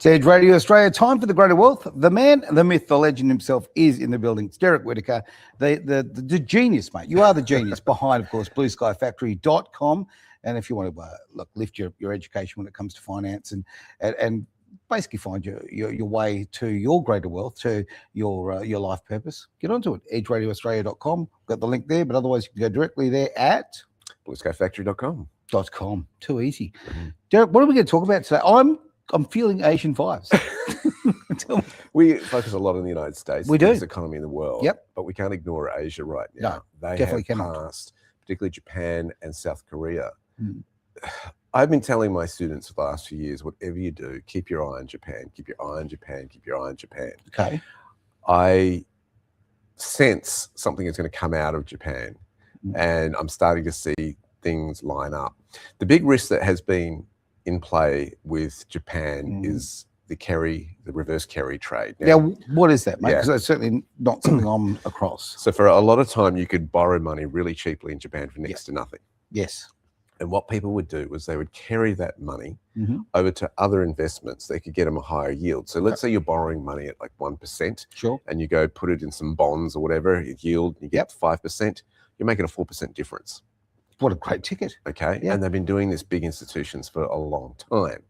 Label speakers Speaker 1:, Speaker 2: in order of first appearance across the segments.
Speaker 1: Edge Radio Australia, time for the greater wealth. The man, the myth, the legend himself is in the building. It's Derek Whitaker, the genius, mate. You are the genius behind, of course, blueskyfactory.com. And if you want to lift your education when it comes to finance and basically find your way to your greater wealth, to your life purpose, get onto it. edgeradioaustralia.com. Got the link there, but otherwise you can go directly there at
Speaker 2: blueskyfactory.com.
Speaker 1: Too easy. Derek, what are we going to talk about today? I'm feeling Asian vibes.
Speaker 2: We focus a lot on the United States,
Speaker 1: we
Speaker 2: the
Speaker 1: do.
Speaker 2: biggest economy in the world.
Speaker 1: Yep.
Speaker 2: But we can't ignore Asia right now.
Speaker 1: No,
Speaker 2: they
Speaker 1: definitely
Speaker 2: have
Speaker 1: cannot.
Speaker 2: passed, particularly Japan and South Korea. I've been telling my students for the last few years, whatever you do, keep your eye on Japan, keep your eye on Japan, keep your eye on Japan.
Speaker 1: Okay.
Speaker 2: I sense something is going to come out of Japan, and I'm starting to see things line up. The big risk that has been in play with Japan is the reverse carry trade.
Speaker 1: Now, what is that, mate? Because that's certainly not something I'm across.
Speaker 2: So for a lot of time, you could borrow money really cheaply in Japan for next to nothing.
Speaker 1: Yes.
Speaker 2: And what people would do was they would carry that money over to other investments. They could get them a higher yield. So let's say you're borrowing money at like 1%.
Speaker 1: Sure.
Speaker 2: And you go put it in some bonds or whatever, you yield, you get 5%. You're making a 4% difference.
Speaker 1: What a great ticket.
Speaker 2: Okay. Yep. And they've been doing this, big institutions, for a long time.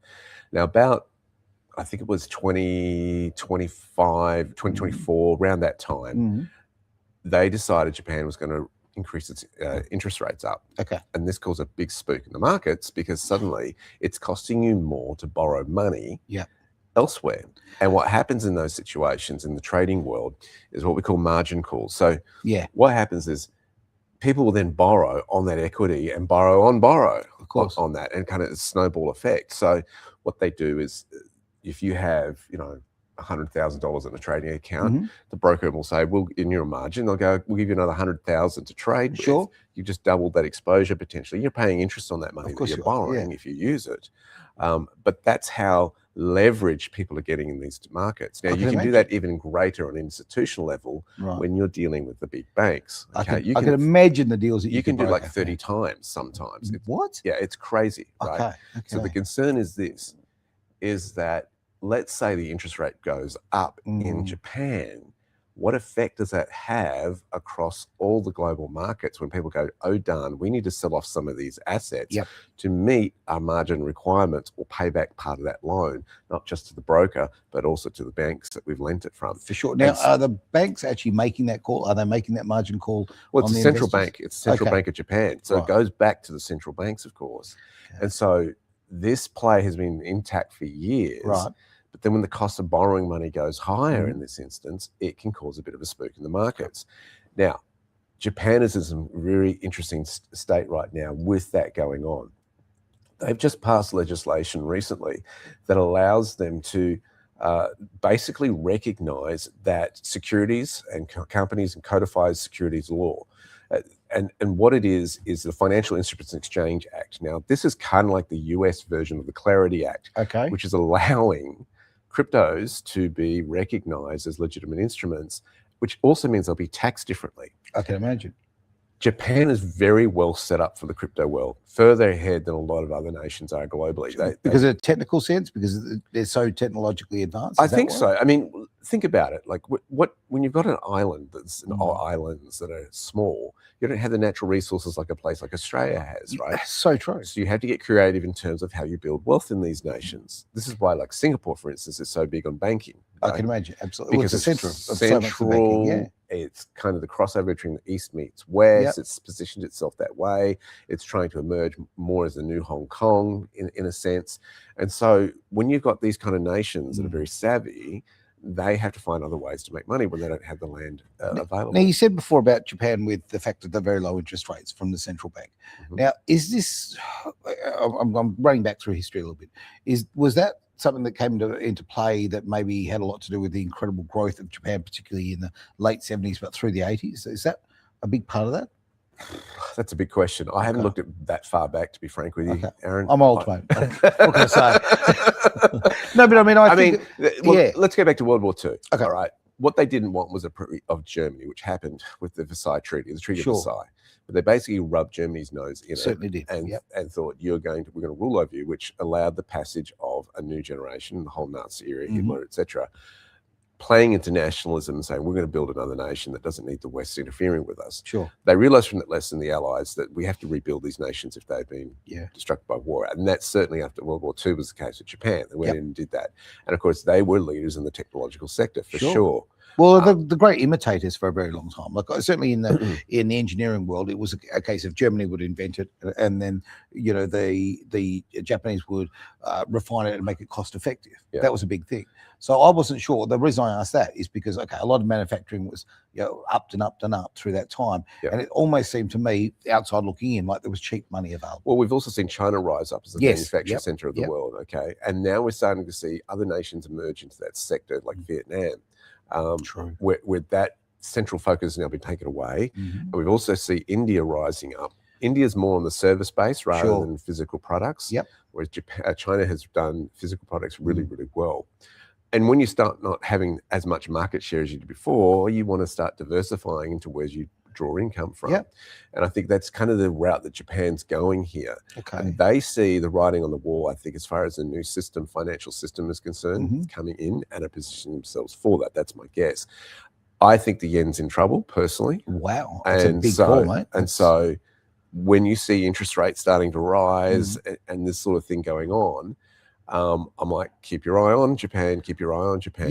Speaker 2: Now, about, I think it was 2025, 2024, around that time, they decided Japan was going to increase its interest rates up.
Speaker 1: Okay.
Speaker 2: And this caused a big spook in the markets because suddenly it's costing you more to borrow money elsewhere. And what happens in those situations in the trading world is what we call margin calls. So what happens is people will then borrow on that equity and borrow on on that, and kind of a snowball effect. So what they do is, if you have, $100,000 in a trading account, the broker will say, well, in your margin, they'll go, we'll give you another 100,000 to trade with. You just doubled that exposure potentially. You're paying interest on that money that you're borrowing if you use it. But that's how leverage people are getting in these markets. Now, you can do that even greater on an institutional level when you're dealing with the big banks. Okay?
Speaker 1: I can imagine the deals that
Speaker 2: you can do like 30 times sometimes.
Speaker 1: What?
Speaker 2: Yeah, it's crazy, right? So the concern is this, is that let's say the interest rate goes up in Japan. What effect does that have across all the global markets when people go, oh, darn, we need to sell off some of these assets to meet our margin requirements or pay back part of that loan, not just to the broker, but also to the banks that we've lent it from.
Speaker 1: For sure. Now, are the banks actually making that call? Are they making that margin call?
Speaker 2: Well, it's the central bank. It's the Central Bank of Japan. So it goes back to the central banks, of course. And so this play has been intact for years. But then when the cost of borrowing money goes higher in this instance, it can cause a bit of a spook in the markets. Now, Japan is in some very interesting state right now with that going on. They've just passed legislation recently that allows them to basically recognize that securities and companies and codifies securities law. And what it is the Financial Instruments and Exchange Act. Now, this is kind of like the US version of the Clarity Act, which is allowing cryptos to be recognized as legitimate instruments, which also means they'll be taxed differently.
Speaker 1: I can imagine.
Speaker 2: Japan is very well set up for the crypto world, further ahead than a lot of other nations are globally.
Speaker 1: Because of a technical sense, because they're so technologically advanced?
Speaker 2: I think so. I mean, think about it. Like when you've got an island that's islands that are small, you don't have the natural resources like a place like Australia has, right?
Speaker 1: So true.
Speaker 2: So you have to get creative in terms of how you build wealth in these nations. This is why, like Singapore, for instance, is so big on banking.
Speaker 1: I can imagine, absolutely.
Speaker 2: Because
Speaker 1: it's the center of so much of
Speaker 2: central,
Speaker 1: banking,
Speaker 2: it's kind of the crossover between the East meets West. It's positioned itself that way. It's trying to emerge more as the new Hong Kong in a sense. And so when you've got these kind of nations that are very savvy, they have to find other ways to make money when they don't have the land available.
Speaker 1: Now, you said before about Japan with the fact that they're very low interest rates from the central bank. Now, is this, I'm running back through history a little bit, was that something that came into play that maybe had a lot to do with the incredible growth of Japan, particularly in the late 70s, but through the 80s? Is that a big part of that?
Speaker 2: That's a big question. I haven't looked at that far back, to be frank with you, Aaron.
Speaker 1: I'm old, mate. What can I say? No, but I mean, I think
Speaker 2: let's go back to World War II. Okay, all right. What they didn't want was of Germany, which happened with the Versailles Treaty, the Treaty of Versailles, but they basically rubbed Germany's nose in
Speaker 1: Certainly
Speaker 2: it
Speaker 1: did.
Speaker 2: and thought we're going to rule over you, which allowed the passage of a new generation, the whole Nazi era, Hitler, etc., playing into nationalism and saying we're going to build another nation that doesn't need the West interfering with us.
Speaker 1: Sure.
Speaker 2: They realized from that lesson, the Allies, that we have to rebuild these nations if they've been destructed by war. And that's certainly after World War II was the case with Japan. They went in and did that. And of course, they were leaders in the technological sector for sure.
Speaker 1: Well, the great imitators for a very long time. Like certainly in the engineering world, it was a case of Germany would invent it, and then the Japanese would refine it and make it cost effective. Yeah. That was a big thing. So I wasn't sure. The reason I asked that is because a lot of manufacturing was up and up and up through that time, and it almost seemed to me, outside looking in, like there was cheap money available.
Speaker 2: Well, we've also seen China rise up as the manufacturing center of the world. Okay, and now we're starting to see other nations emerge into that sector, like Vietnam.
Speaker 1: True.
Speaker 2: Where that central focus has now been taken away. And we've also seen India rising up. India's more on the service base rather than physical products, whereas China has done physical products really, really well. And when you start not having as much market share as you did before, you want to start diversifying into where you draw income from. And I think that's kind of the route that Japan's going here. And they see the writing on the wall, I think, as far as the new financial system is concerned, coming in and are positioning themselves for that. That's my guess. I think the yen's in trouble, personally.
Speaker 1: Wow. That's a big call, mate.
Speaker 2: And so when you see interest rates starting to rise and this sort of thing going on, I'm like, keep your eye on Japan, keep your eye on Japan.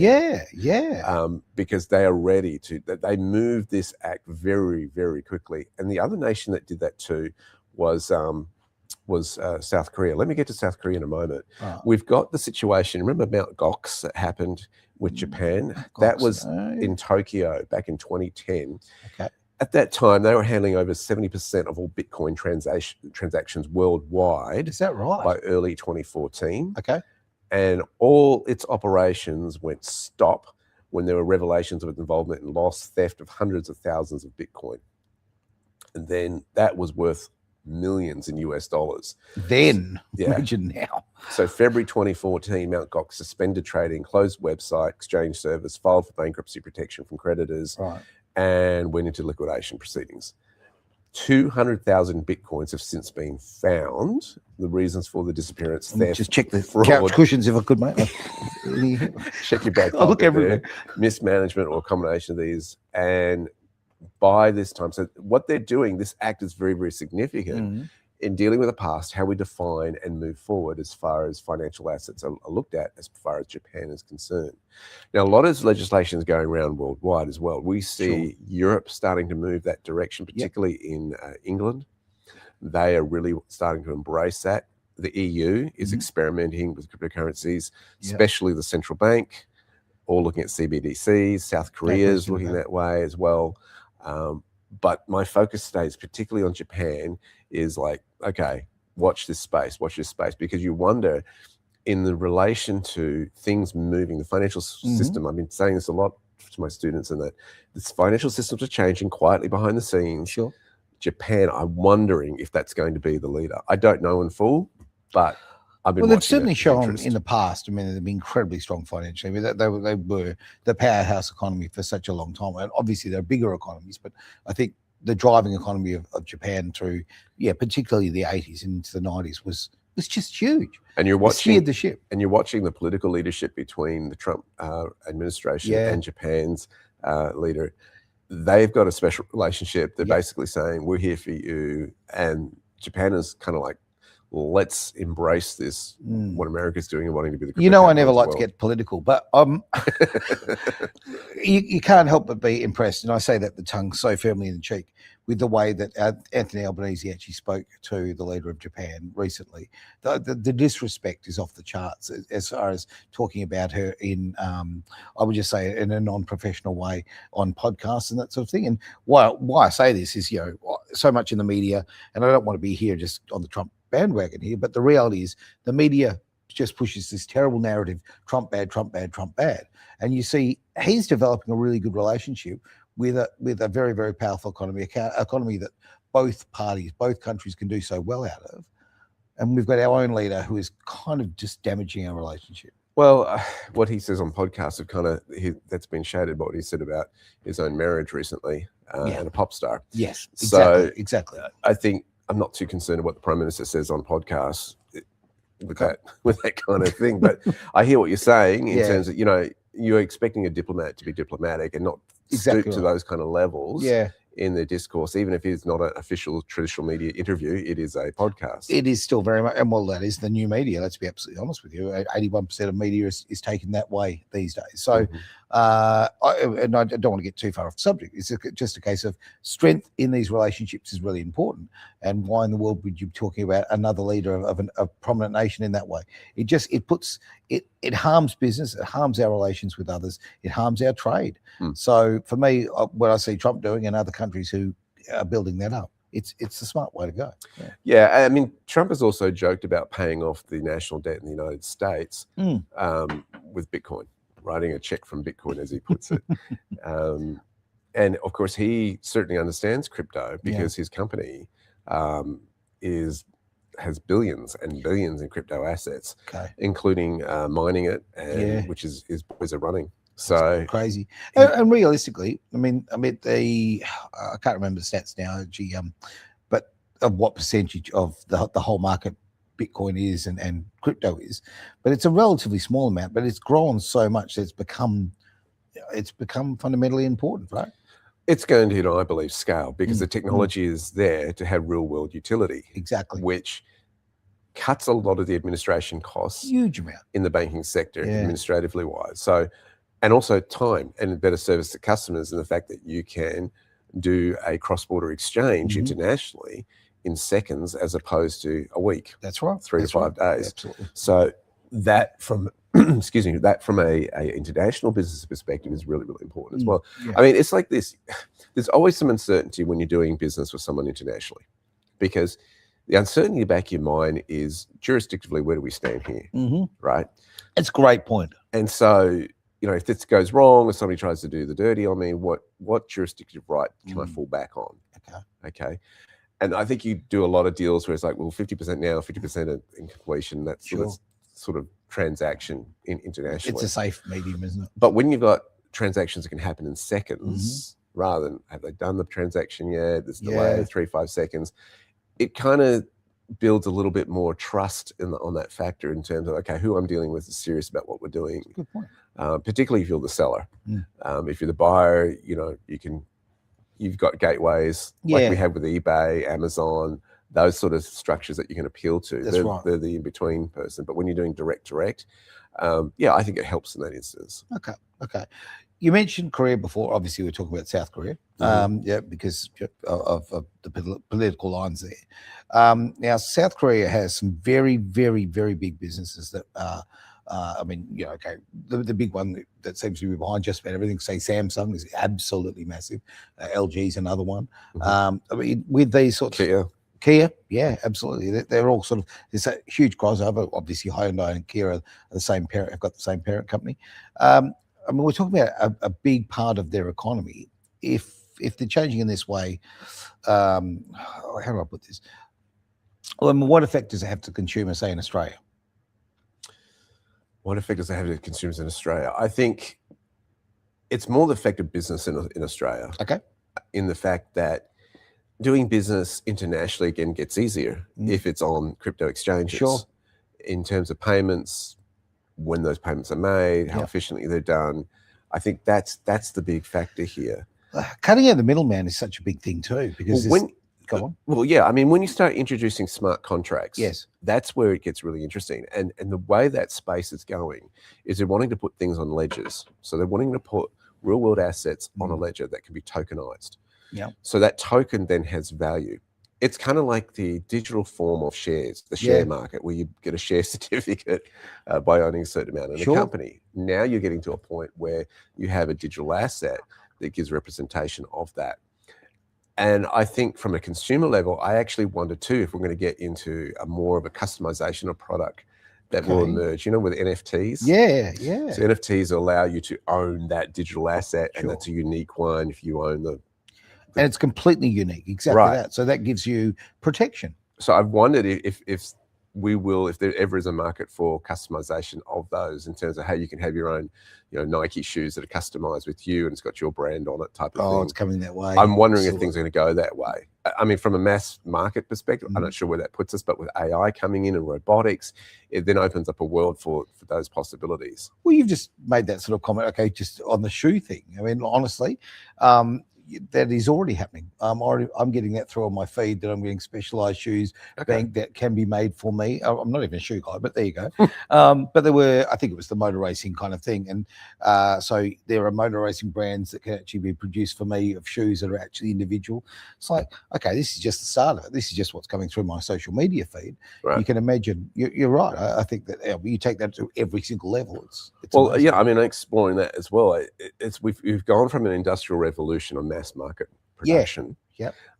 Speaker 2: Because they are ready to, they moved this act very, very quickly. And the other nation that did that too was South Korea. Let me get to South Korea in a moment. We've got the situation, remember Mount Gox that happened with Japan? That was in Tokyo back in 2010. At that time, they were handling over 70% of all Bitcoin transactions worldwide.
Speaker 1: Is that right?
Speaker 2: By early 2014. And all its operations went stop when there were revelations of its involvement in loss, theft of hundreds of thousands of Bitcoin. And then that was worth millions in US dollars.
Speaker 1: Then, imagine now.
Speaker 2: So February 2014, Mt. Gox suspended trading, closed website, exchange service, filed for bankruptcy protection from creditors, and went into liquidation proceedings. 200,000 Bitcoins have since been found. The reasons for the disappearance, theft,
Speaker 1: just check the
Speaker 2: fraud,
Speaker 1: couch cushions if I could, mate.
Speaker 2: check your back.
Speaker 1: Look everywhere.
Speaker 2: Mismanagement or a combination of these. And by this time, so what they're doing, this act is very, very significant in dealing with the past, how we define and move forward as far as financial assets are looked at as far as Japan is concerned. Now, a lot of legislation is going around worldwide as well. We see Europe starting to move that direction, particularly in England. They are really starting to embrace that. The EU is experimenting with cryptocurrencies, especially the central bank, all looking at CBDCs. South Korea is looking that way as well. But my focus today is particularly on Japan, is like, okay, watch this space, because you wonder in the relation to things moving, the financial system, I've been saying this a lot to my students, and that this financial systems are changing quietly behind the scenes. Japan, I'm wondering if that's going to be the leader. I don't know in full, but I've been
Speaker 1: they've certainly shown in the past. I mean, they've been incredibly strong financially. I mean, they were the powerhouse economy for such a long time. And obviously, they're bigger economies, but I think the driving economy of Japan through, particularly the 80s and into the 90s was just huge.
Speaker 2: And you're watching
Speaker 1: steered the ship.
Speaker 2: And you're watching the political leadership between the Trump administration and Japan's leader. They've got a special relationship. They're basically saying, we're here for you. And Japan is kind of like, well, let's embrace this, what America's doing and wanting to be the
Speaker 1: I never like to get political, but you can't help but be impressed, and I say that the tongue so firmly in the cheek, with the way that Anthony Albanese actually spoke to the leader of Japan recently. The disrespect is off the charts as far as talking about her in, I would just say, in a non-professional way on podcasts and that sort of thing. And why I say this is, so much in the media, and I don't want to be here just on the Trump bandwagon here, but the reality is the media just pushes this terrible narrative, Trump bad, Trump bad, Trump bad. And you see he's developing a really good relationship with a very, very powerful economy that both countries can do so well out of. And we've got our own leader who is kind of just damaging our relationship.
Speaker 2: Well, what he says on podcasts have kind of that's been shaded by what he said about his own marriage recently and a pop star.
Speaker 1: Yes,
Speaker 2: exactly. I think I'm not too concerned with what the Prime Minister says on podcasts with that kind of thing. But I hear what you're saying in terms of, you're expecting a diplomat to be diplomatic and not stoop to those kind of levels in the discourse, even if it's not an official traditional media interview, it is a podcast.
Speaker 1: It is still very much, and well, that is the new media. Let's be absolutely honest with you. 81% of media is taken that way these days. So, I don't want to get too far off the subject. It's just a case of strength in these relationships is really important. And why in the world would you be talking about another leader of a prominent nation in that way? It harms business. It harms our relations with others. It harms our trade. So for me, what I see Trump doing and other countries who are building that up, it's the smart way to go.
Speaker 2: Yeah, I mean, Trump has also joked about paying off the national debt in the United States with Bitcoin, writing a check from Bitcoin, as he puts it. And of course, he certainly understands crypto because his company has billions and billions in crypto assets, including mining it, and which his boys are running. So
Speaker 1: that's crazy. And realistically, I can't remember the stats now, but of what percentage of the whole market Bitcoin is and crypto is, but it's a relatively small amount, but it's grown so much that it's become fundamentally important, right?
Speaker 2: It's going to, I believe, scale because the technology is there to have real world utility.
Speaker 1: Exactly.
Speaker 2: Which cuts a lot of the administration costs.
Speaker 1: Huge amount.
Speaker 2: In the banking sector, administratively wise. So, and also time and better service to customers, and the fact that you can do a cross-border exchange internationally in seconds as opposed to a week.
Speaker 1: That's right.
Speaker 2: 3 to 5 days.
Speaker 1: Absolutely.
Speaker 2: So that from that from a international business perspective is really, really important as well. I mean, it's like this. There's always some uncertainty when you're doing business with someone internationally, because the uncertainty in the back of your mind is jurisdictively, where do we stand here, right?
Speaker 1: It's a great point.
Speaker 2: And so, if this goes wrong or somebody tries to do the dirty on me, what jurisdictive right can I fall back on? Okay. And I think you do a lot of deals where it's like, well, 50% now, 50% in completion. That's sort of transaction internationally.
Speaker 1: It's a safe medium, isn't it?
Speaker 2: But when you've got transactions that can happen in seconds, rather than have they done the transaction yet, there's delay, 3-5 seconds, it kind of builds a little bit more trust on that factor in terms of, okay, who I'm dealing with is serious about what we're doing.
Speaker 1: Good point.
Speaker 2: Particularly if you're the seller. If you're the buyer, you've got gateways like we have with eBay, Amazon, those sort of structures that you can appeal to. They're the in-between person. But when you're doing direct, I think it helps in that instance.
Speaker 1: Okay. You mentioned Korea before. Obviously, we're talking about South Korea, because of the political lines there. Now, South Korea has some very, very, very big businesses that are, the big one that seems to be behind just about everything, say Samsung, is absolutely massive. LG is another one. With these sorts of Kia, yeah, absolutely. They're all sort of, there's a huge crossover. Obviously, Hyundai and Kia are the same parent, have got the same parent company. We're talking about a big part of their economy. If they're changing in this way, how do I put this? What effect does it have to consumers, say, in Australia?
Speaker 2: What effect does it have to consumers in Australia? I think it's more the effect of business in Australia.
Speaker 1: Okay.
Speaker 2: In the fact that doing business internationally again gets easier if it's on crypto exchanges.
Speaker 1: Sure.
Speaker 2: In terms of payments, when those payments are made, how efficiently they're done. I think that's the big factor here.
Speaker 1: Cutting out the middleman is such a big thing too, because go on.
Speaker 2: Well, yeah, I mean, when you start introducing smart contracts, that's where it gets really interesting. And the way that space is going is they're wanting to put things on ledgers. So they're wanting to put real world assets on a ledger that can be tokenized.
Speaker 1: Yeah.
Speaker 2: So that token then has value. It's kind of like the digital form of shares, the share market, where you get a share certificate by owning a certain amount in a company. Now you're getting to a point where you have a digital asset that gives representation of that. And I think from a consumer level, I actually wonder too, if we're going to get into more of a customization of product that will emerge, with NFTs.
Speaker 1: Yeah.
Speaker 2: So NFTs allow you to own that digital asset, and that's a unique one if you own the
Speaker 1: and it's completely unique, exactly that. So that gives you protection.
Speaker 2: So I've wondered if we will, if there ever is a market for customization of those in terms of how you can have your own, Nike shoes that are customized with you and it's got your brand on it type of thing.
Speaker 1: Oh, it's coming that way.
Speaker 2: I'm wondering if things are going to go that way. I mean, from a mass market perspective, I'm not sure where that puts us, but with AI coming in and robotics, it then opens up a world for those possibilities.
Speaker 1: Well, you've just made that sort of comment, okay, just on the shoe thing. I mean, honestly, that is already happening. I'm getting that through on my feed that I'm getting specialized shoes that can be made for me. I'm not even a shoe guy, but there you go. But there were, I think it was the motor racing kind of thing. And so there are motor racing brands that can actually be produced for me of shoes that are actually individual. It's like, okay, this is just the start of it. This is just what's coming through my social media feed. Right. You can imagine, you're right. I think that you take that to every single level. It's
Speaker 2: well,
Speaker 1: amazing.
Speaker 2: yeah, I mean, exploring that as well. We've gone from an industrial revolution on mass market production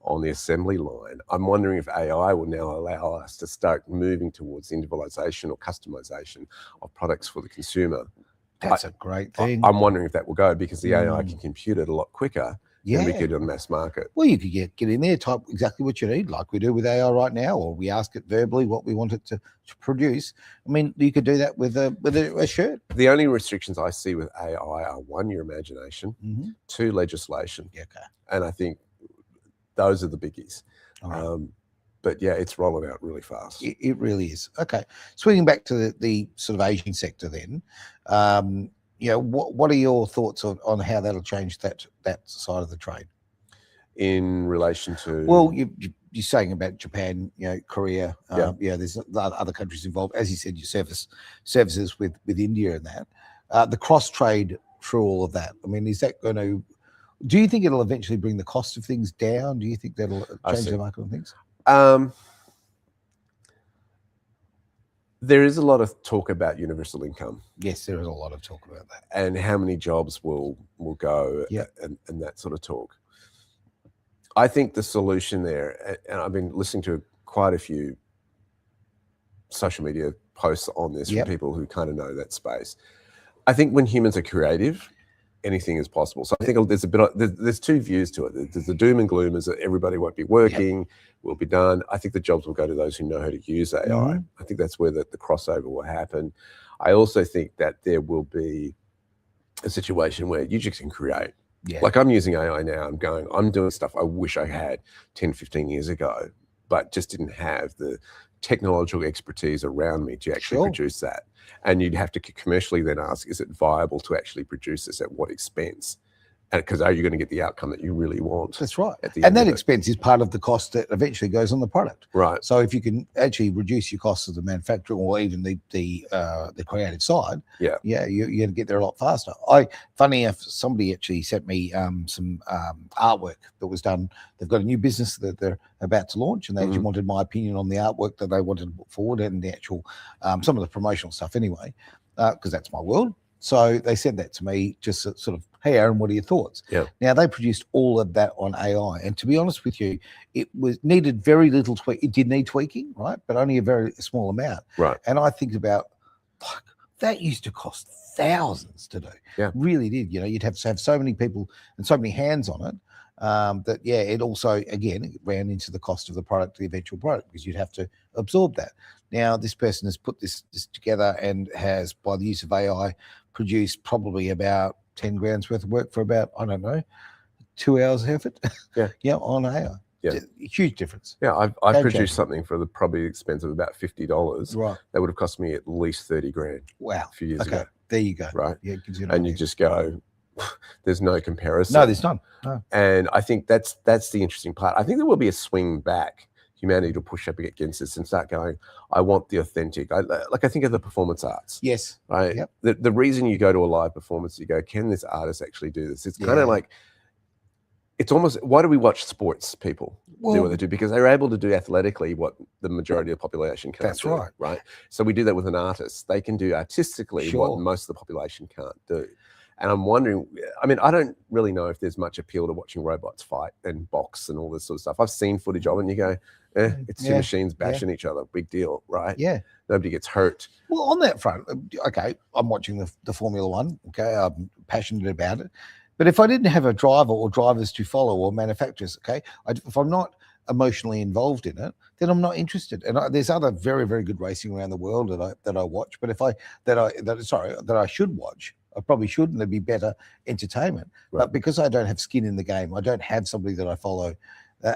Speaker 2: on the assembly line. I'm wondering if AI will now allow us to start moving towards individualization or customization of products for the consumer.
Speaker 1: That's a great thing.
Speaker 2: I'm wondering if that will go because the AI can compute it a lot quicker than we could on mass market.
Speaker 1: Well, if you get in there, type exactly what you need, like we do with AI right now, or we ask it verbally what we want it to produce. I mean, you could do that with a shirt.
Speaker 2: The only restrictions I see with AI are, one, your imagination, two, legislation. And I think those are the biggies. But yeah, it's rolling out really fast.
Speaker 1: It really is. Okay. Swinging back to the sort of Asian sector then, what are your thoughts on how that'll change that side of the trade?
Speaker 2: In relation to?
Speaker 1: Well, you're saying about Japan, Korea, there's other countries involved. As you said, your services with India and that. The cross trade through all of that. I mean, is that going to? Do you think it'll eventually bring the cost of things down? Do you think that'll change the market on things?
Speaker 2: There is a lot of talk about universal income.
Speaker 1: Yes, there is a lot of talk about that.
Speaker 2: And how many jobs will go and that sort of talk. I think the solution there, and I've been listening to quite a few social media posts on this from people who kind of know that space. I think when humans are creative, anything is possible. So I think there's two views to it. There's the doom and gloom is that everybody won't be working, will be done. I think the jobs will go to those who know how to use AI. I think that's where the crossover will happen. I also think that there will be a situation where you just can create. Like I'm using AI now, I'm doing stuff I wish I had 10, 15 years ago, but just didn't have the technological expertise around me to actually produce that. And you'd have to commercially then ask, is it viable to actually produce this at what expense? Because are you going to get the outcome that you really want?
Speaker 1: That's right. And that expense is part of the cost that eventually goes on the product. Right. So if you can actually reduce your costs of the manufacturing or even the creative side, you're going to get there a lot faster. Funny enough, somebody actually sent me some artwork that was done. They've got a new business that they're about to launch, and they actually wanted my opinion on the artwork that they wanted to put forward and the actual some of the promotional stuff anyway, because that's my world. So they said that to me, just sort of, hey, Aaron, what are your thoughts? Now, they produced all of that on AI. And to be honest with you, it needed very little tweak. It did need tweaking, right? But only a very small amount. Right. And I think about, that used to cost thousands to do. Really did. You'd have to have so many people and so many hands on it. It also, again, it ran into the cost of the product, the eventual product, because you'd have to absorb that. Now, this person has put this together and has, by the use of AI, produced probably about 10 grand's worth of work for about, I don't know, 2 hours of effort. On AI. Huge difference.
Speaker 2: I produced something for the probably expense of about $50. Right. That would have cost me at least 30 grand.
Speaker 1: Wow.
Speaker 2: A few years ago.
Speaker 1: There you go.
Speaker 2: Right.
Speaker 1: Yeah,
Speaker 2: and you just go, there's no comparison.
Speaker 1: No, there's none. No.
Speaker 2: And I think that's the interesting part. I think there will be a swing back. Humanity will push up against this and start going, I want the authentic. I think of the performance arts.
Speaker 1: Yes.
Speaker 2: Right. Yep. The reason you go to a live performance, you go, can this artist actually do this? It's kind of like, it's almost, why do we watch sports people do what they do? Because they're able to do athletically what the majority of the population can't do. That's right. So we do that with an artist. They can do artistically what most of the population can't do. And I'm wondering, I mean, I don't really know if there's much appeal to watching robots fight and box and all this sort of stuff. I've seen footage of it and you go, it's two machines bashing each other. Big deal, right? Yeah. Nobody gets hurt.
Speaker 1: Well, on that front, okay, I'm watching the Formula One. Okay, I'm passionate about it. But if I didn't have a driver or drivers to follow or manufacturers, okay, if I'm not emotionally involved in it, then I'm not interested. And there's other very, very good racing around the world that I watch. But that I should watch, I probably should, and there'd be better entertainment.
Speaker 2: Right.
Speaker 1: But because I don't have skin in the game, I don't have somebody that I follow.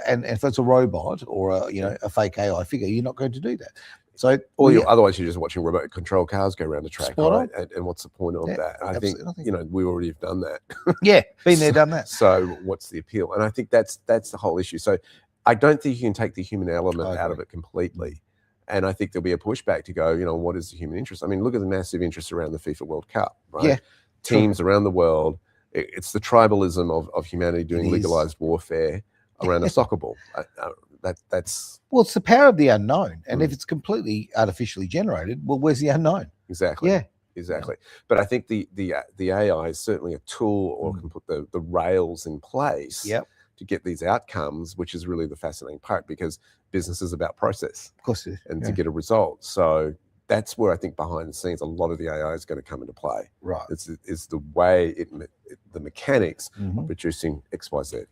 Speaker 1: And if it's a robot or a fake AI figure, you're not going to do that. So,
Speaker 2: otherwise you're just watching remote control cars go around the track, right? And what's the point of that? I think we already have done that.
Speaker 1: Yeah, been there, done that.
Speaker 2: So what's the appeal? And I think that's the whole issue. So I don't think you can take the human element out of it completely. And I think there'll be a pushback to go, what is the human interest? I mean, look at the massive interest around the FIFA World Cup, right?
Speaker 1: Yeah,
Speaker 2: teams around the world. It's the tribalism of humanity doing legalized warfare around a soccer ball. That's
Speaker 1: it's the power of the unknown, and if it's completely artificially generated, well, where's the unknown?
Speaker 2: Exactly.
Speaker 1: Yeah,
Speaker 2: exactly. But I think the AI is certainly a tool, or can put the rails in place to get these outcomes, which is really the fascinating part, because business is about process,
Speaker 1: of course,
Speaker 2: and to get a result. So that's where I think behind the scenes a lot of the AI is going to come into play.
Speaker 1: Right,
Speaker 2: it's the way the mechanics of producing XYZ.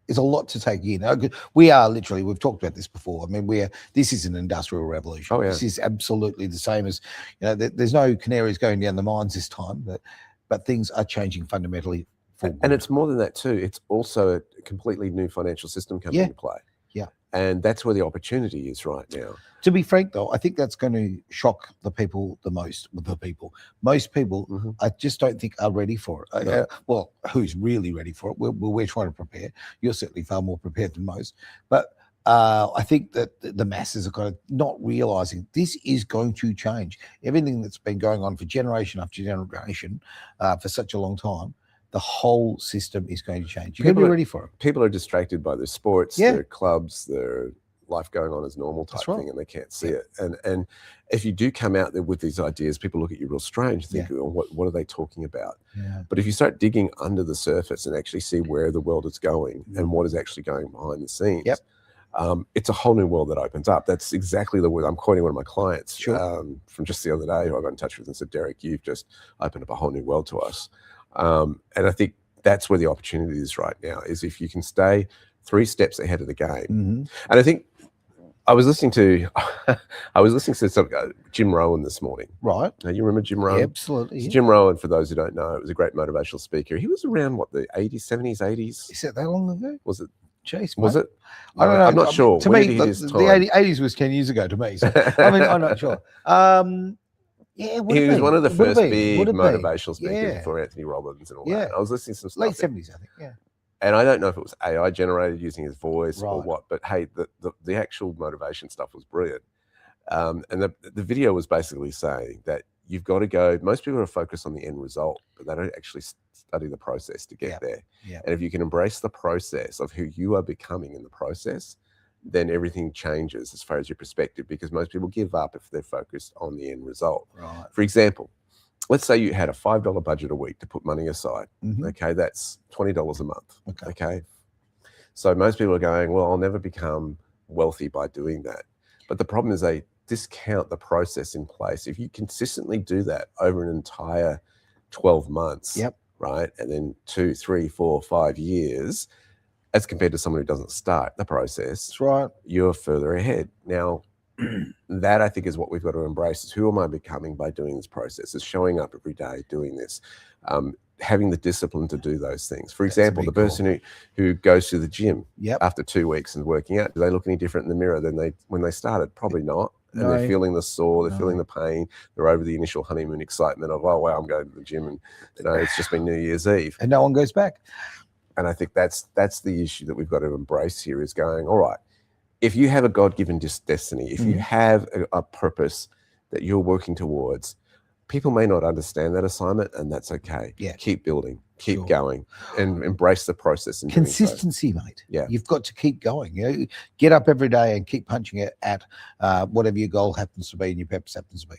Speaker 1: There's a lot to take in. We are literally, we've talked about this before. I mean, this is an industrial revolution.
Speaker 2: Oh, yeah.
Speaker 1: This is absolutely the same as, there's no canaries going down the mines this time, but things are changing fundamentally.
Speaker 2: And it's more than that too. It's also a completely new financial system coming into play. Yeah. And that's where the opportunity is right now.
Speaker 1: To be frank, though, I think that's going to shock the people the most. Most people, I just don't think are ready for it.
Speaker 2: No.
Speaker 1: Well, who's really ready for it? We're trying to prepare. You're certainly far more prepared than most. But I think that the masses are kind of not realizing this is going to change. Everything that's been going on for generation after generation for such a long time, the whole system is going to change. You've got to be ready for it.
Speaker 2: People are distracted by their sports, their clubs, their life going on as normal type thing, and they can't see it. And if you do come out there with these ideas, people look at you real strange, think, what are they talking about? Yeah. But if you start digging under the surface and actually see where the world is going and what is actually going behind the scenes, it's a whole new world that opens up. That's exactly the word. I'm quoting one of my clients from just the other day who I got in touch with and said, Derek, you've just opened up a whole new world to us. And I think that's where the opportunity is right now, is if you can stay 3 steps ahead of the game. And I think I was listening to Jim Rowan this morning.
Speaker 1: Right.
Speaker 2: Now, you remember Jim Rowan?
Speaker 1: Yeah, absolutely.
Speaker 2: So Jim Rowan, for those who don't know, it was a great motivational speaker. He was around, the 80s, 70s, 80s?
Speaker 1: Is it that long ago?
Speaker 2: Was it?
Speaker 1: Jeez,
Speaker 2: was
Speaker 1: mate.
Speaker 2: it? I don't know. I'm not sure.
Speaker 1: To me, the 80s was 10 years ago to me. So, I mean, I'm not sure. Yeah,
Speaker 2: he was one of the first big motivational speakers before Anthony Robbins and all that. I was listening to some stuff.
Speaker 1: Late 70s, I think,
Speaker 2: And I don't know if it was AI generated using his voice or what, but hey, the actual motivation stuff was brilliant. And the video was basically saying that you've got to go, most people are focused on the end result, but they don't actually study the process to get there. And if you can embrace the process of who you are becoming in the process, then everything changes as far as your perspective, because most people give up if they're focused on the end result.
Speaker 1: Right.
Speaker 2: For example, let's say you had a $5 budget a week to put money aside. Okay, that's $20 a month. Okay. So most people are going, well, I'll never become wealthy by doing that. But the problem is they discount the process in place. If you consistently do that over an entire 12 months, right, and then 2, 3, 4, 5 years, as compared to someone who doesn't start the process,
Speaker 1: that's right,
Speaker 2: you're further ahead. Now, that I think is what we've got to embrace, is who am I becoming by doing this process, is showing up every day, doing this, having the discipline to do those things. For example, the person who goes to the gym after 2 weeks and working out, do they look any different in the mirror than when they started? Probably not. And they're feeling the sore, they're feeling the pain, they're over the initial honeymoon excitement of, oh, wow, I'm going to the gym, and it's just been New Year's Eve.
Speaker 1: And no one goes back.
Speaker 2: And I think that's the issue that we've got to embrace here, is going, all right, if you have a God-given destiny, if you have a purpose that you're working towards, people may not understand that assignment, and that's okay.
Speaker 1: Yeah.
Speaker 2: Keep building, keep going, and embrace the process. And
Speaker 1: consistency, mate.
Speaker 2: Yeah.
Speaker 1: You've got to keep going. Get up every day and keep punching it at whatever your goal happens to be and your purpose happens to be.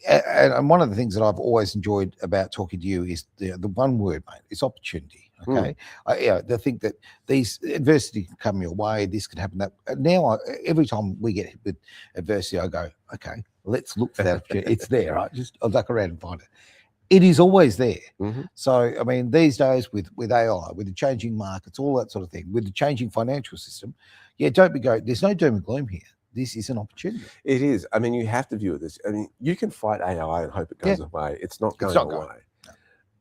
Speaker 1: And one of the things that I've always enjoyed about talking to you is the one word, mate, is opportunity. Okay. They think that these adversity can come your way, this can happen. That now, every time we get hit with adversity, I go, okay, let's look for that opportunity. It's there, right? I'll duck around and find it. It is always there.
Speaker 2: Mm-hmm.
Speaker 1: So, I mean, these days with AI, with the changing markets, all that sort of thing, with the changing financial system, don't be going, there's no doom and gloom here. This is an opportunity.
Speaker 2: It is. I mean, you have to view it this. I mean, you can fight AI and hope it goes away. It's not going away.
Speaker 1: No.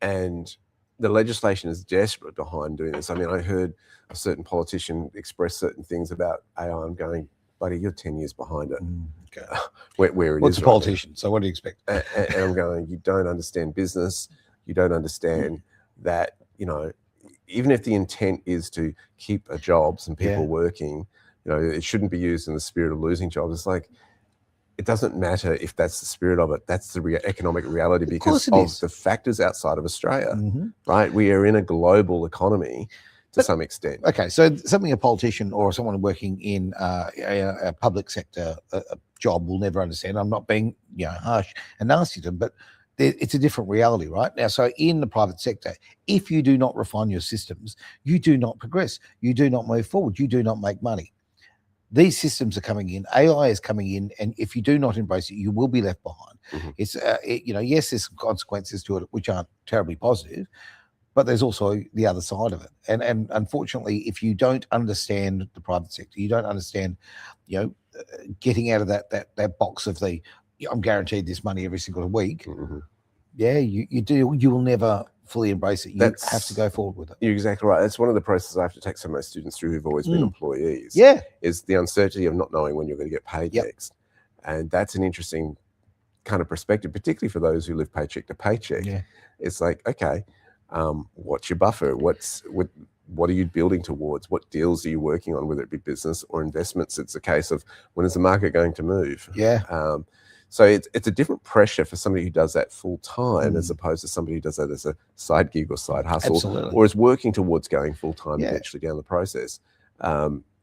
Speaker 2: And the legislation is desperate behind doing this. I mean, I heard a certain politician express certain things about AI. I'm going, buddy, you're 10 years behind it.
Speaker 1: Okay.
Speaker 2: Where it
Speaker 1: What's
Speaker 2: is
Speaker 1: a politician? So what do you expect?
Speaker 2: And I'm going, you don't understand business. You don't understand that, even if the intent is to keep jobs and people working, it shouldn't be used in the spirit of losing jobs. It's like, it doesn't matter if that's the spirit of it. That's the economic reality because of the factors outside of Australia, right? We are in a global economy to some extent.
Speaker 1: Okay, so something a politician or someone working in a public sector job will never understand. I'm not being harsh and nasty to them, but it's a different reality right now. So in the private sector, if you do not refine your systems, you do not progress. You do not move forward. You do not make money. These systems are coming in, AI is coming in, and if you do not embrace it, you will be left behind. It's, yes, there's some consequences to it which aren't terribly positive, but there's also the other side of it. And unfortunately, if you don't understand the private sector, you don't understand, getting out of that box of I'm guaranteed this money every single week. You will never fully embrace it. You have to go forward with it.
Speaker 2: You're exactly right. That's one of the processes I have to take some of my students through who've always been employees. Is the uncertainty of not knowing when you're going to get paid next. And that's an interesting kind of perspective, particularly for those who live paycheck to paycheck. It's like, okay, what's your buffer? What are you building towards? What deals are you working on, whether it be business or investments? It's a case of when is the market going to move? So it's a different pressure for somebody who does that full time as opposed to somebody who does that as a side gig or side hustle or is working towards going full time eventually down the process.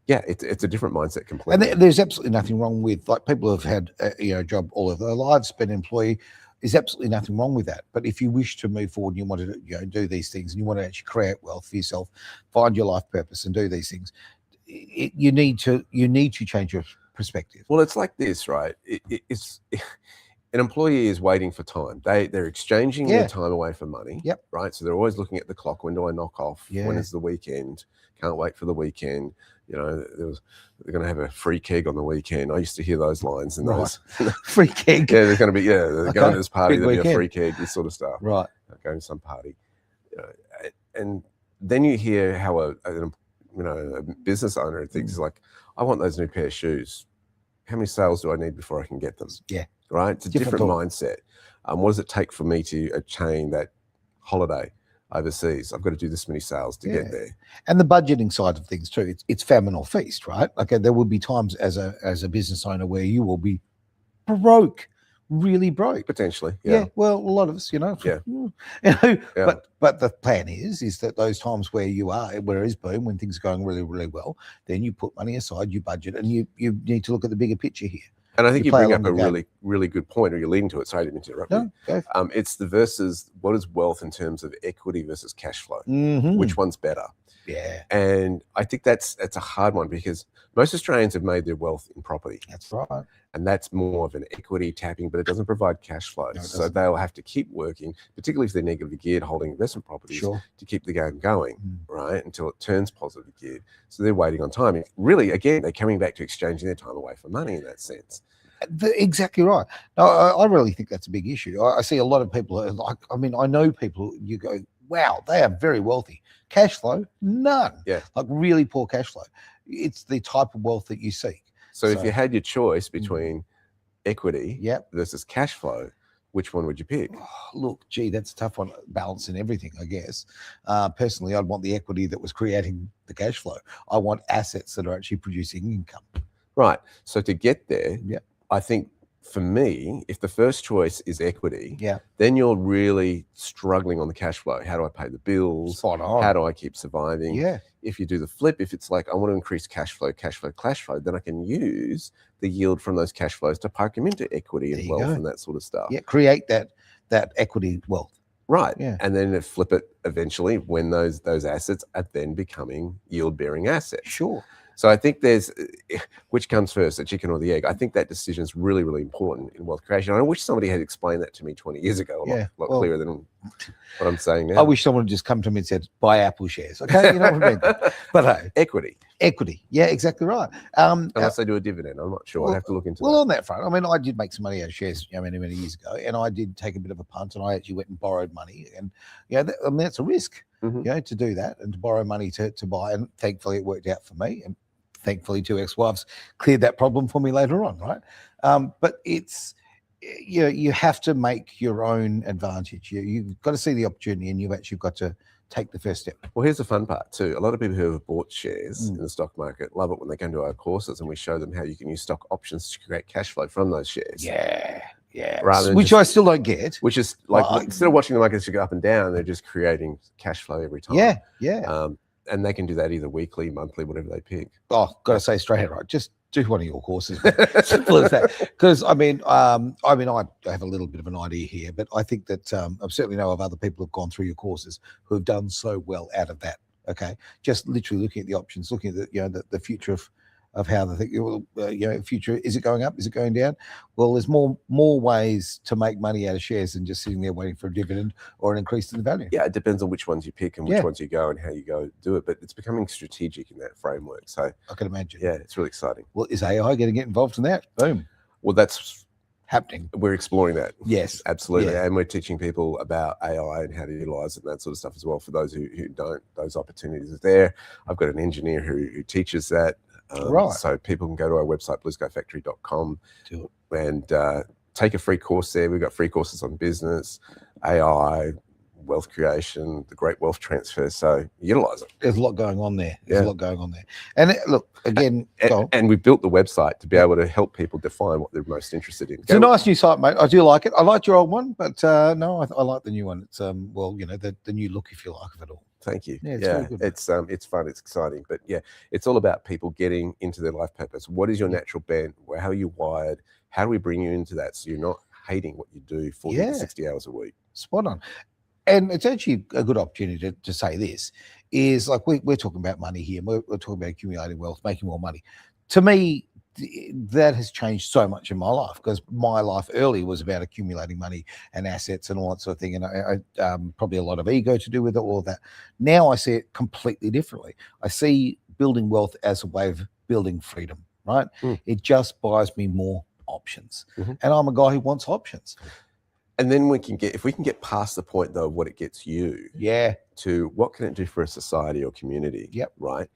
Speaker 2: It's a different mindset completely.
Speaker 1: And there's absolutely nothing wrong with, like, people who have had a job all of their lives, been an employee. There's absolutely nothing wrong with that. But if you wish to move forward and you want to do these things and you want to actually create wealth for yourself, find your life purpose and do these things, you need to change your perspective.
Speaker 2: Well, it's like this, right? It's an employee is waiting for time. They're exchanging their time away for money. Right. So they're always looking at the clock. When do I knock off? When is the weekend? Can't wait for the weekend. They're going to have a free keg on the weekend. I used to hear those lines and those
Speaker 1: free keg.
Speaker 2: There's going to be they're going to this party. There'll be a free keg. This sort of stuff.
Speaker 1: Right.
Speaker 2: Going to some party, and then you hear how a business owner thinks like, I want those new pair of shoes. How many sales do I need before I can get them? Right. It's a different mindset. What does it take for me to attain that holiday overseas? I've got to do this many sales to get there.
Speaker 1: And the budgeting side of things too. It's famine or feast, right? Okay, there will be times as a business owner where you will be broke, really broke.
Speaker 2: Potentially.
Speaker 1: Well, a lot of us, But the plan is that those times where it is boom, when things are going really, really well, then you put money aside, you budget, and you need to look at the bigger picture here.
Speaker 2: And I think you bring up a really, really good point, or you're leading to it. Sorry, I didn't interrupt you. It's the versus what is wealth in terms of equity versus cash flow. Which one's better? And I think that's a hard one because most Australians have made their wealth in property.
Speaker 1: That's right.
Speaker 2: And that's more of an equity tapping, but it doesn't provide cash flow. So they'll have to keep working, particularly if they're negatively geared, holding investment properties to keep the game going, right, until it turns positively geared. So they're waiting on time. Really, again, they're coming back to exchanging their time away for money in that sense.
Speaker 1: Exactly right. No, I really think that's a big issue. I see a lot of people I know people, you go, wow, they are very wealthy. Cash flow, none. Like really poor cash flow. It's the type of wealth that you seek.
Speaker 2: So if you had your choice between equity versus cash flow, which one would you pick?
Speaker 1: Look, that's a tough one. Balance in everything, I guess. Personally, I'd want the equity that was creating the cash flow. I want assets that are actually producing income.
Speaker 2: Right. So to get there, I think for me, if the first choice is equity, then you're really struggling on the cash flow. How do I pay the bills?
Speaker 1: Spot on.
Speaker 2: How do I keep surviving? If you do the flip, if it's like, I want to increase cash flow, then I can use the yield from those cash flows to park them into equity and wealth and that sort of stuff.
Speaker 1: Create that equity wealth.
Speaker 2: Right. And then flip it eventually when those assets are then becoming yield-bearing assets.
Speaker 1: Sure.
Speaker 2: So I think there's, which comes first, the chicken or the egg? I think that decision is really, really important in wealth creation. I wish somebody had explained that to me 20 years ago, a lot clearer than what I'm saying now.
Speaker 1: I wish someone had just come to me and said, buy Apple shares. Okay, you know what I mean? But hey, equity. Yeah, exactly right.
Speaker 2: Unless they do a dividend, I'm not sure. I'd have to look into that.
Speaker 1: Well, on that front, I mean, I did make some money out of shares, many, many years ago, and I did take a bit of a punt, and I actually went and borrowed money, and I mean, that's a risk, to do that and to borrow money to buy, and thankfully it worked out for me, and thankfully 2 ex-wives cleared that problem for me later on, right? But it's, you have to make your own advantage. You've got to see the opportunity, and you've actually got to take the first step.
Speaker 2: Well, here's the fun part too. A lot of people who have bought shares in the stock market love it when they come to our courses and we show them how you can use stock options to create cash flow from those shares.
Speaker 1: Yeah.
Speaker 2: Which
Speaker 1: I still don't get.
Speaker 2: Which is like, instead of watching the markets go up and down, they're just creating cash flow every time.
Speaker 1: Yeah.
Speaker 2: And they can do that either weekly, monthly, whatever they pick.
Speaker 1: Oh, got to say straight out, right? Just do one of your courses. Simple as that. Because I mean, I have a little bit of an idea here, but I think that I certainly know of other people who've gone through your courses who have done so well out of that. Okay, just literally looking at the options, looking at the future of how the thing, future, is it going up? Is it going down? Well, there's more ways to make money out of shares than just sitting there waiting for a dividend or an increase in the value.
Speaker 2: Yeah, it depends on which ones you pick and which ones you go and how you go do it. But it's becoming strategic in that framework. So
Speaker 1: I can imagine.
Speaker 2: Yeah, it's really exciting.
Speaker 1: Well, is AI going to get involved in that? Boom.
Speaker 2: Well, that's
Speaker 1: happening.
Speaker 2: We're exploring that.
Speaker 1: Yes,
Speaker 2: absolutely. Yeah. And we're teaching people about AI and how to utilize it and that sort of stuff as well. For those who don't, those opportunities are there. I've got an engineer who teaches that. So people can go to our website, blueskyfactory.com, and take a free course there. We've got free courses on business, AI, wealth creation, the great wealth transfer. So utilize it.
Speaker 1: There's a lot going on there. And look, again,
Speaker 2: and we built the website to be able to help people define what they're most interested in.
Speaker 1: It's a nice new site, mate. I do like it. I liked your old one, but no, I like the new one. It's the new look, if you like, of it all.
Speaker 2: Thank you.
Speaker 1: Yeah, very good,
Speaker 2: it's fun, it's exciting, but yeah, it's all about people getting into their life purpose. What is your natural bent? How are you wired? How do we bring you into that so you're not hating what you do 40 to 60 hours a week?
Speaker 1: Spot on. And it's actually a good opportunity to say this is, like, we're talking about money here. We're talking about accumulating wealth, making more money. To me, that has changed so much in my life, because my life early was about accumulating money and assets and all that sort of thing. And I probably a lot of ego to do with it, all of that. Now I see it completely differently. I see building wealth as a way of building freedom, right? It just buys me more options. And I'm a guy who wants options.
Speaker 2: And then if we can get past the point though of what it gets you, to what can it do for a society or community, right?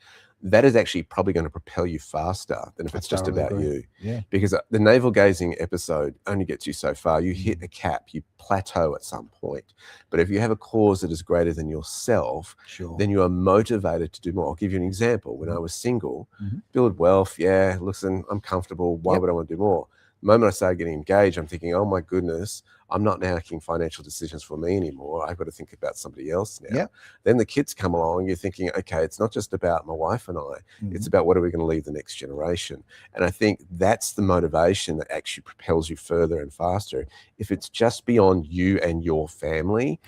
Speaker 2: That is actually probably going to propel you faster than if it's just about you.
Speaker 1: Yeah.
Speaker 2: Because the navel gazing episode only gets you so far. You hit a cap, you plateau at some point. But if you have a cause that is greater than yourself, then you are motivated to do more. I'll give you an example. When I was single, build wealth, listen, I'm comfortable. Why would I want to do more? The moment I started getting engaged, I'm thinking, oh my goodness, I'm not now making financial decisions for me anymore. I've got to think about somebody else now. Then the kids come along, you're thinking, okay, it's not just about my wife and I, it's about what are we going to leave the next generation. And I think that's the motivation that actually propels you further and faster. If it's just beyond you and your family,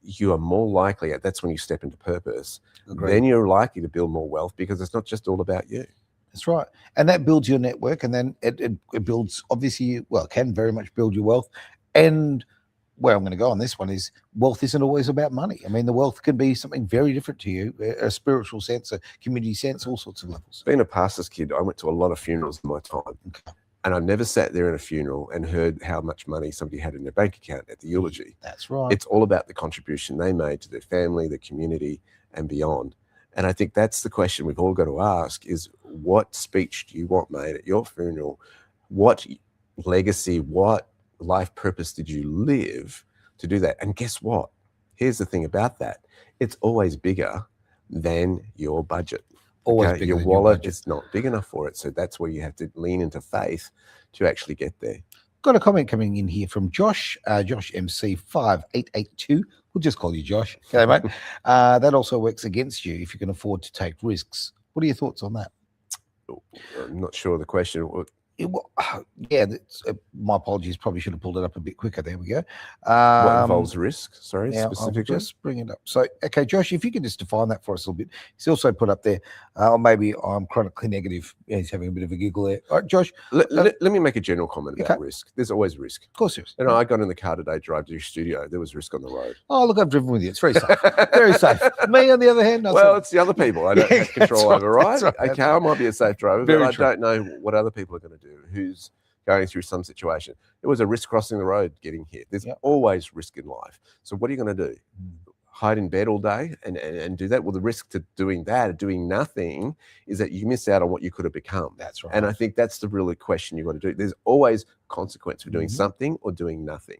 Speaker 2: you are more likely, that's when you step into purpose. Then you're likely to build more wealth, because it's not just all about you.
Speaker 1: That's right. And that builds your network, and then it builds, obviously, it can very much build your wealth. And where I'm going to go on this one is, wealth isn't always about money. I mean, the wealth can be something very different to you, a spiritual sense, a community sense, all sorts of levels.
Speaker 2: Being a pastor's kid, I went to a lot of funerals in my time. And I've never sat there in a funeral and heard how much money somebody had in their bank account at the eulogy.
Speaker 1: That's right.
Speaker 2: It's all about the contribution they made to their family, their community, and beyond. And I think that's the question we've all got to ask is, what speech do you want made at your funeral? What legacy, what life purpose did you live to do that? And guess what? Here's the thing about that. It's always bigger than your budget.
Speaker 1: Always bigger
Speaker 2: your
Speaker 1: than
Speaker 2: wallet
Speaker 1: your
Speaker 2: is not big enough for it. So that's where you have to lean into faith to actually get there.
Speaker 1: Got a comment coming in here from Josh, Josh MC 5882. We'll just call you Josh. Okay, mate. That also works against you if you can afford to take risks. What are your thoughts on that?
Speaker 2: I'm not sure of the question.
Speaker 1: Yeah, my apologies. Probably should have pulled it up a bit quicker. There we go.
Speaker 2: What involves risk? Sorry,
Speaker 1: Now,
Speaker 2: specifically.
Speaker 1: I'll just bring it up. So, okay, Josh, if you could just define that for us a little bit. He's also put up there, or maybe I'm chronically negative. Yeah, he's having a bit of a giggle there. All right, Josh.
Speaker 2: Let me make a general comment about risk. There's always risk.
Speaker 1: Of course there is.
Speaker 2: You know, I got in the car today, drive to your studio. There was risk on the road.
Speaker 1: Oh, look, I've driven with you. It's very safe. Very safe. Me, on the other hand, not
Speaker 2: well,
Speaker 1: so.
Speaker 2: it's the other people I don't have control over, right? Okay, I might be a safe driver,
Speaker 1: Very
Speaker 2: but
Speaker 1: true.
Speaker 2: I don't know what other people are going to do. Who's going through some situation? It was a risk crossing the road, getting hit. There's always risk in life. So what are you going to do? Hide in bed all day and do that? Well, the risk to doing that, doing nothing, is that you miss out on what you could have become.
Speaker 1: That's right.
Speaker 2: And I think that's the really question you've got to do. There's always consequence for doing something or doing nothing.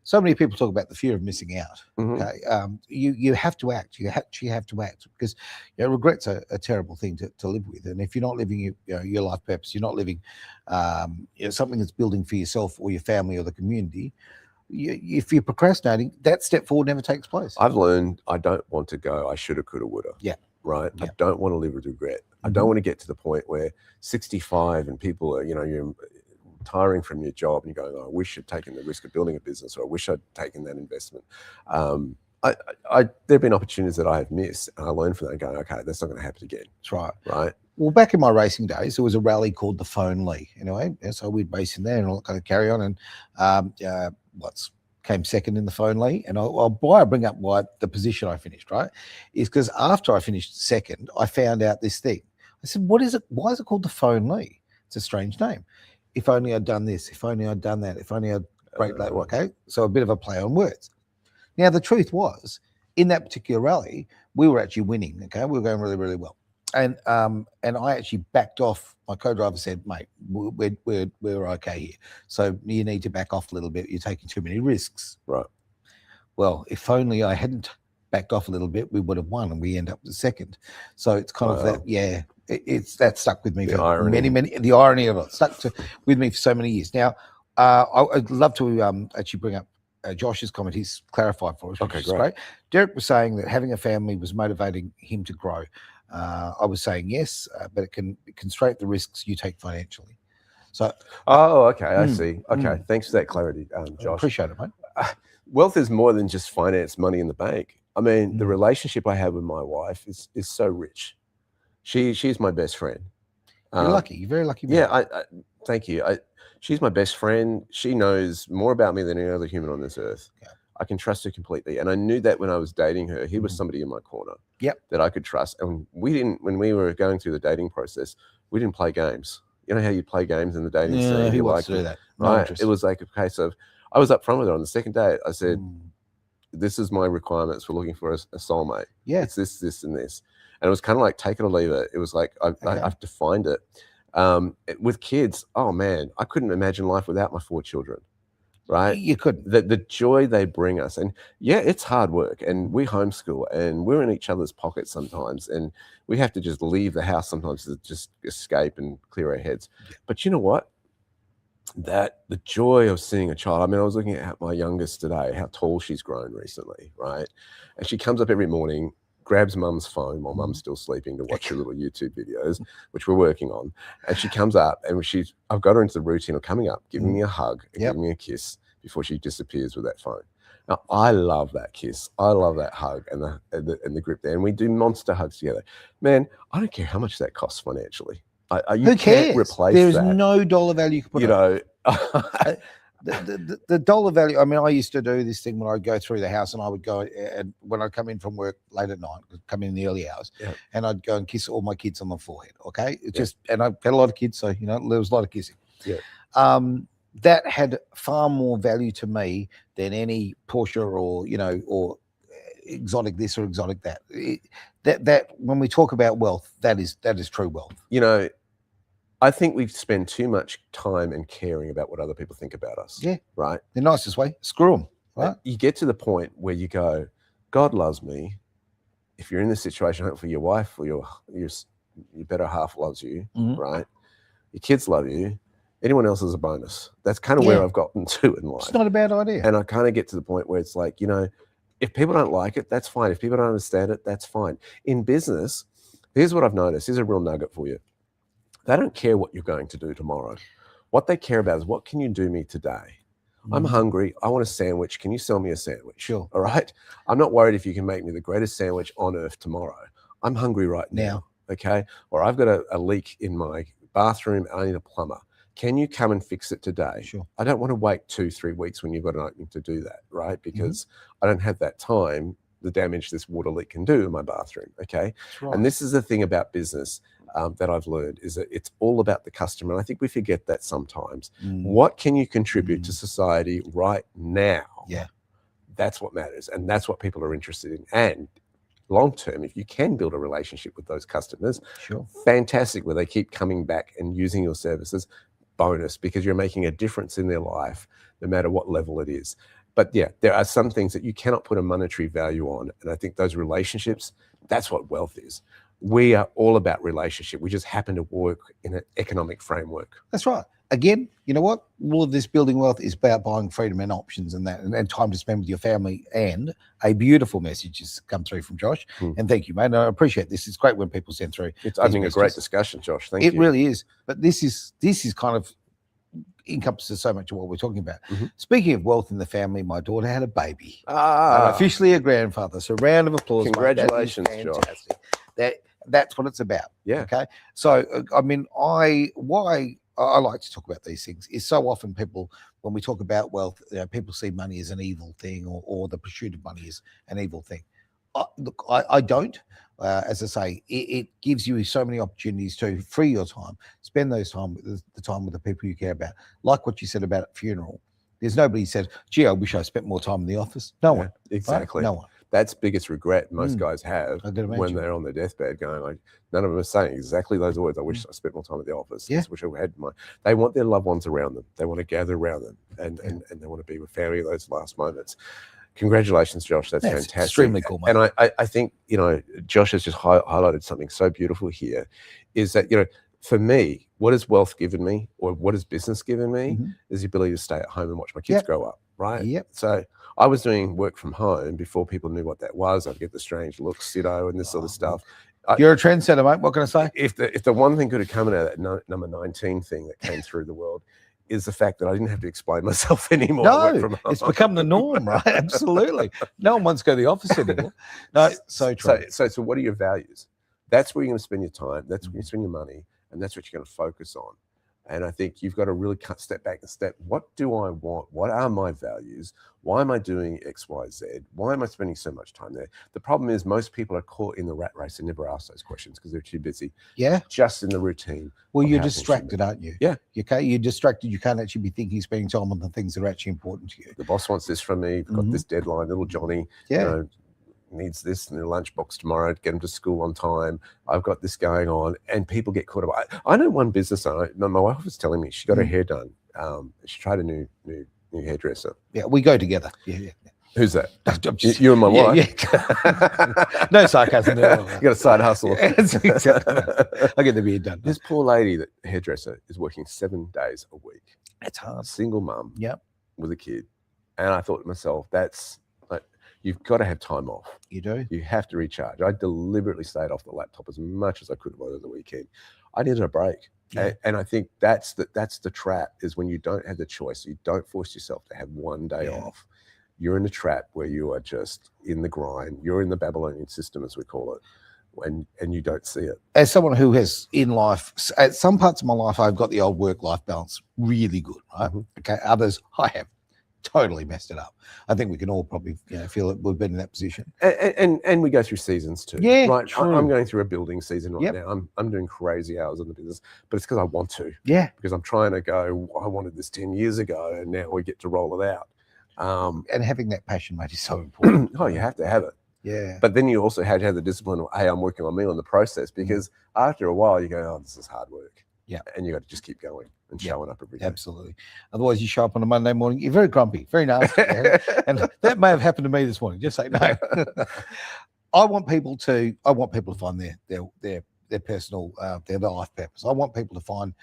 Speaker 1: So many people talk about the fear of missing out. Okay, you have to act. You actually have to act, because regret's a terrible thing to live with. And if you're not living your life purpose, you're not living something that's building for yourself or your family or the community. If you're procrastinating, that step forward never takes place.
Speaker 2: I've learned I don't want to go I shoulda, coulda, woulda.
Speaker 1: Yeah.
Speaker 2: Right.
Speaker 1: Yeah.
Speaker 2: I don't want to live with regret. I don't want to get to the point where 65 and people are, you're retiring from your job and you're going, oh, I wish I'd taken the risk of building a business, or I wish I'd taken that investment. There have been opportunities that I have missed, and I learned from that and going, okay, that's not going to happen again.
Speaker 1: That's right.
Speaker 2: Right.
Speaker 1: Well, back in my racing days, there was a rally called the Phone Lee. Anyway, so we'd race in there and all that kind of carry on. And came second in the Phone Lee. And why I bring up why the position I finished, right, is because after I finished second, I found out this thing. I said, what is it? Why is it called the Phone Lee? It's a strange name. If only I'd done this, if only I'd done that, if only I'd break that. Okay, so a bit of a play on words. Now, the truth was, in that particular rally, we were actually winning. Okay, we were going really, really well. And I actually backed off. My co-driver said, mate, we're okay here. So you need to back off a little bit. You're taking too many risks.
Speaker 2: Right.
Speaker 1: Well, if only I hadn't backed off a little bit, we would have won, and we end up the second. So it's kind of that, yeah. That stuck with me for many. The irony of it stuck with me for so many years. Now, I'd love to actually bring up Josh's comment. He's clarified for us, which is great. Derek was saying that having a family was motivating him to grow. I was saying yes, but it can constrain the risks you take financially. So,
Speaker 2: okay, I see. Okay, thanks for that clarity, Josh.
Speaker 1: Appreciate it, mate.
Speaker 2: Wealth is more than just finance, money in the bank. I mean, the relationship I have with my wife is so rich. She's my best friend.
Speaker 1: You're lucky. You're very lucky.
Speaker 2: Yeah, I thank you. She's my best friend. She knows more about me than any other human on this earth. Okay. I can trust her completely. And I knew that when I was dating her, he was somebody in my corner that I could trust. And when we were going through the dating process, we didn't play games. You know how you play games in the dating scene?
Speaker 1: Yeah, who wants to do that?
Speaker 2: Right. It was like a case of, I was upfront with her on the second date. I said, this is my requirements. We're looking for a soulmate. Yeah. It's this, this, and this. And it was kind of like take it or leave it. It was like, I've defined it. With kids, oh man, I couldn't imagine life without my 4 children. Right?
Speaker 1: You couldn't.
Speaker 2: The joy they bring us. And yeah, it's hard work. And we homeschool and we're in each other's pockets sometimes. And we have to just leave the house sometimes to just escape and clear our heads. But you know what? That the joy of seeing a child. I mean, I was looking at my youngest today, how tall she's grown recently, right? And she comes up every morning, grabs mum's phone while mum's still sleeping to watch her little YouTube videos, which we're working on. And she comes up and I've got her into the routine of coming up, giving me a hug and giving me a kiss before she disappears with that phone. Now, I love that kiss. I love that hug and the grip there. And we do monster hugs together. Man, I don't care how much that costs financially. You can't replace that.
Speaker 1: There's no dollar value you can put on it. The dollar value. I mean, I used to do this thing when I'd go through the house, and I would go and when I'd come in from work late at night, come in the early hours, and I'd go and kiss all my kids on the forehead. Okay, and I've had a lot of kids, so there was a lot of kissing. Yeah. That had far more value to me than any Porsche or exotic this or exotic that. That when we talk about wealth, that is true wealth.
Speaker 2: I think we spend too much time and caring about what other people think about us. Yeah. Right.
Speaker 1: The nicest way, screw them. Right.
Speaker 2: You get to the point where you go, God loves me. If you're in this situation, hopefully your wife or your better half loves you, right? Your kids love you. Anyone else is a bonus. That's kind of where I've gotten to in life.
Speaker 1: It's not a bad idea.
Speaker 2: And I kind of get to the point where it's like, if people don't like it, that's fine. If people don't understand it, that's fine. In business, here's what I've noticed. Here's a real nugget for you. They don't care what you're going to do tomorrow. What they care about is, what can you do me today? I'm hungry. I want a sandwich. Can you sell me a sandwich?
Speaker 1: Sure.
Speaker 2: All right. I'm not worried if you can make me the greatest sandwich on earth tomorrow. I'm hungry right now. Okay. Or I've got a leak in my bathroom. I need a plumber. Can you come and fix it today?
Speaker 1: Sure.
Speaker 2: I don't want to wait 2-3 weeks when you've got an opening to do that, right? Because I don't have that time, the damage this water leak can do in my bathroom. Okay.
Speaker 1: Right.
Speaker 2: And this is the thing about business that I've learned, is that it's all about the customer. And I think we forget that sometimes. What can you contribute to society right now?
Speaker 1: Yeah.
Speaker 2: That's what matters. And that's what people are interested in. And long term, if you can build a relationship with those customers,
Speaker 1: sure,
Speaker 2: fantastic, where they keep coming back and using your services, bonus, because you're making a difference in their life, no matter what level it is. But yeah, there are some things that you cannot put a monetary value on. And I think those relationships, that's what wealth is. We are all about relationship. We just happen to work in an economic framework.
Speaker 1: That's right. Again, you know what? All of this building wealth is about buying freedom and options and that, and time to spend with your family. And a beautiful message has come through from Josh. And thank you, mate. I appreciate this. It's great when people send through.
Speaker 2: It's having a great discussion, Josh. Thank you.
Speaker 1: It really is. But this is kind of encompasses so much of what we're talking about. Speaking of wealth in the family, my daughter had a baby. I'm officially a grandfather. So round of applause.
Speaker 2: Congratulations, Josh.
Speaker 1: That's what it's about.
Speaker 2: Yeah.
Speaker 1: Okay. So I mean, why I like to talk about these things is so often people, when we talk about wealth, people see money as an evil thing, or the pursuit of money is an evil thing. Look, I don't. As I say, it gives you so many opportunities to free your time, spend those time with the time with the people you care about. Like what you said about a funeral. There's nobody who says, gee, I wish I spent more time in the office. No one.
Speaker 2: Exactly.
Speaker 1: Right? No one.
Speaker 2: That's biggest regret most guys have when they're on their deathbed, going like, none of them are saying exactly those words. I wish I spent more time at the office. I wish I had my. They want their loved ones around them. They want to gather around them, and they want to be with family those last moments. Congratulations, Josh. That's fantastic.
Speaker 1: Extremely cool, mate.
Speaker 2: And I think, Josh has just highlighted something so beautiful here, is that, for me, what has wealth given me, or what has business given me, is the ability to stay at home and watch my kids grow up, right?
Speaker 1: Yep.
Speaker 2: So I was doing work from home before people knew what that was. I'd get the strange looks, Sido, and this sort of stuff.
Speaker 1: You're a trendsetter, mate. What can I say?
Speaker 2: If the one thing could have come out of that number 19 thing that came through the world, is the fact that I didn't have to explain myself anymore.
Speaker 1: No, it's become the norm, right? Absolutely. No one wants to go to the office anymore. No, so true.
Speaker 2: So what are your values? That's where you're going to spend your time. That's where you spend your money, and that's what you're going to focus on. And I think you've got to really step back and what do I want? What are my values? Why am I doing X, Y, Z? Why am I spending so much time there? The problem is most people are caught in the rat race and never ask those questions because they're too busy.
Speaker 1: Yeah.
Speaker 2: Just in the routine.
Speaker 1: Well, you're distracted, aren't you?
Speaker 2: Yeah.
Speaker 1: Okay. You're distracted. You can't actually be thinking, spending time on the things that are actually important to you.
Speaker 2: The boss wants this from me. We've got this deadline. Little Johnny.
Speaker 1: Yeah.
Speaker 2: Needs this in the lunchbox tomorrow to get him to school on time. I've got this going on, and people get caught up. I know one business owner. My wife was telling me she got her hair done. She tried a new hairdresser.
Speaker 1: Yeah, we go together. Yeah.
Speaker 2: Who's that? You and my wife.
Speaker 1: Yeah. No sarcasm there.
Speaker 2: You got a side hustle.
Speaker 1: I get the beard done.
Speaker 2: This poor lady, that hairdresser, is working 7 days a week.
Speaker 1: That's hard.
Speaker 2: Single mum.
Speaker 1: Yep.
Speaker 2: With a kid, and I thought to myself, that's. You've got to have time off.
Speaker 1: You do.
Speaker 2: You have to recharge. I deliberately stayed off the laptop as much as I could over the weekend. I needed a break. Yeah. And I think that's the trap, is when you don't have the choice. You don't force yourself to have one day off. You're in a trap where you are just in the grind. You're in the Babylonian system, as we call it, and you don't see it.
Speaker 1: As someone who has in life, at some parts of my life, I've got the old work-life balance really good, right? Okay. Others, I have totally messed it up. I think we can all probably feel that we've been in that position.
Speaker 2: And we go through seasons too.
Speaker 1: Yeah,
Speaker 2: right.
Speaker 1: True.
Speaker 2: I'm going through a building season right now. I'm doing crazy hours in the business, but it's because I want to.
Speaker 1: Yeah.
Speaker 2: Because I'm trying to go, I wanted this 10 years ago, and now we get to roll it out.
Speaker 1: And having that passion, mate, is so important.
Speaker 2: Oh, you have to have it.
Speaker 1: Yeah.
Speaker 2: But then you also have to have the discipline of, hey, I'm working on me on the process, because after a while you go, oh, this is hard work.
Speaker 1: Yeah.
Speaker 2: And you got to just keep going and showing up every day.
Speaker 1: Absolutely. Otherwise, you show up on a Monday morning, you're very grumpy, very nasty. And that may have happened to me this morning. Just say no. I want people to find their personal, their life purpose. I want people to find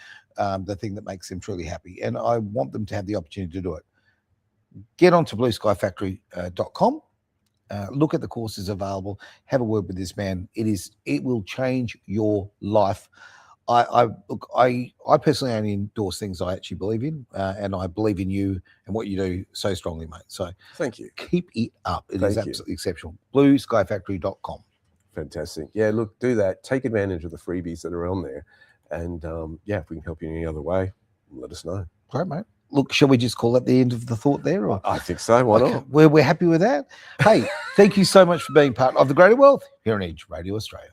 Speaker 1: the thing that makes them truly happy. And I want them to have the opportunity to do it. Get onto blueskyfactory.com. Look at the courses available. Have a word with this man. It will change your life. look, I personally only endorse things I actually believe in, and I believe in you and what you do so strongly, mate. So
Speaker 2: thank you.
Speaker 1: Keep it up. It is
Speaker 2: Thank you.
Speaker 1: absolutely exceptional. BlueSkyFactory.com.
Speaker 2: Fantastic. Yeah, look, do that. Take advantage of the freebies that are on there. And yeah, if we can help you in any other way, let us know.
Speaker 1: Great, mate. Look, shall we just call that the end of the thought there? Or?
Speaker 2: I think so. Why not?
Speaker 1: We're happy with that. Hey, thank you so much for being part of the Greater Wealth here on Edge Radio Australia.